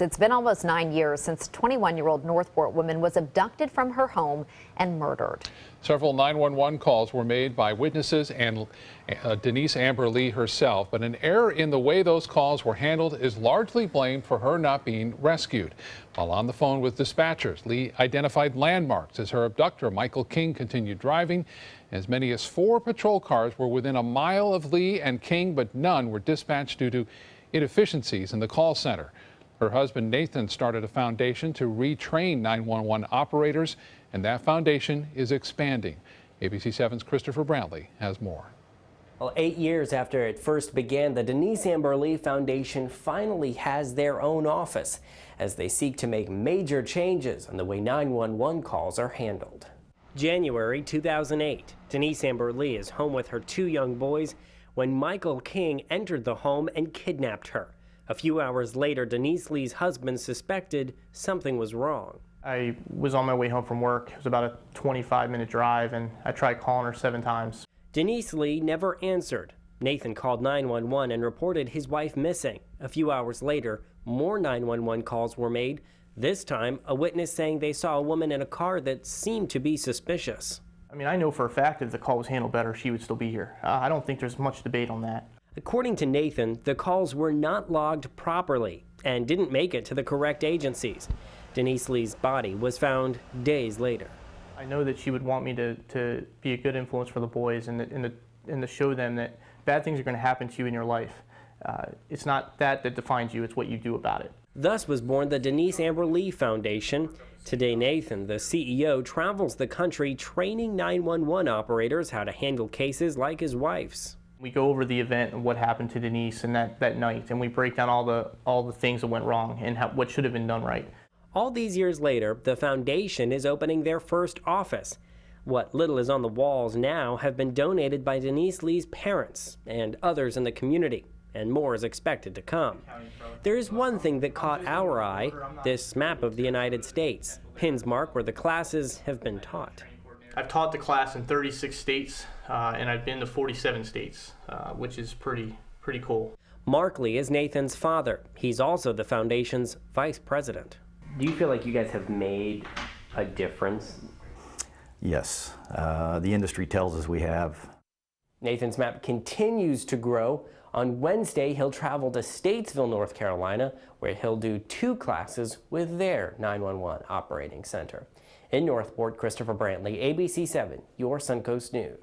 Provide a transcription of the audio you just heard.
It's been almost 9 years since 21-year-old Northport woman was abducted from her home and murdered. Several 911 calls were made by witnesses and Denise Amber Lee herself, but an error in the way those calls were handled is largely blamed for her not being rescued. While on the phone with dispatchers, Lee identified landmarks as her abductor, Michael King, continued driving. As many as 4 patrol cars were within a mile of Lee and King, but none were dispatched due to inefficiencies in the call center. Her husband, Nathan, started a foundation to retrain 911 operators, and that foundation is expanding. ABC 7's Christopher Brantley has more. Well, 8 years after it first began, the Denise Amber Lee Foundation finally has their own office as they seek to make major changes in the way 911 calls are handled. January 2008, Denise Amber Lee is home with her 2 young boys when Michael King entered the home and kidnapped her. A few hours later, Denise Lee's husband suspected something was wrong. I was on my way home from work. It was about a 25-minute drive, and I tried calling her 7 times. Denise Lee never answered. Nathan called 911 and reported his wife missing. A few hours later, more 911 calls were made. This time, a witness saying they saw a woman in a car that seemed to be suspicious. I mean, I know for a fact that if the call was handled better, she would still be here. I don't think there's much debate on that. According to Nathan, the calls were not logged properly and didn't make it to the correct agencies. Denise Lee's body was found days later. I know that she would want me to be a good influence for the boys and to show them that bad things are going to happen to you in your life. It's not that defines you, it's what you do about it. Thus was born the Denise Amber Lee Foundation. Today, Nathan, the CEO, travels the country training 911 operators how to handle cases like his wife's. We go over the event and what happened to Denise and that night, and we break down all the things that went wrong and what should have been done right. All these years later, the foundation is opening their first office. What little is on the walls now have been donated by Denise Lee's parents and others in the community, and more is expected to come. There is one thing that caught our eye, this map of the United States. Pins mark where the classes have been taught. I've taught the class in 36 states, and I've been to 47 states, which is pretty cool. Mark Lee is Nathan's father. He's also the foundation's vice president. Do you feel like you guys have made a difference? Yes, the industry tells us we have. Nathan's map continues to grow. On Wednesday, he'll travel to Statesville, North Carolina, where he'll do 2 classes with their 911 operating center. In Northport, Christopher Brantley, ABC 7, your Suncoast News.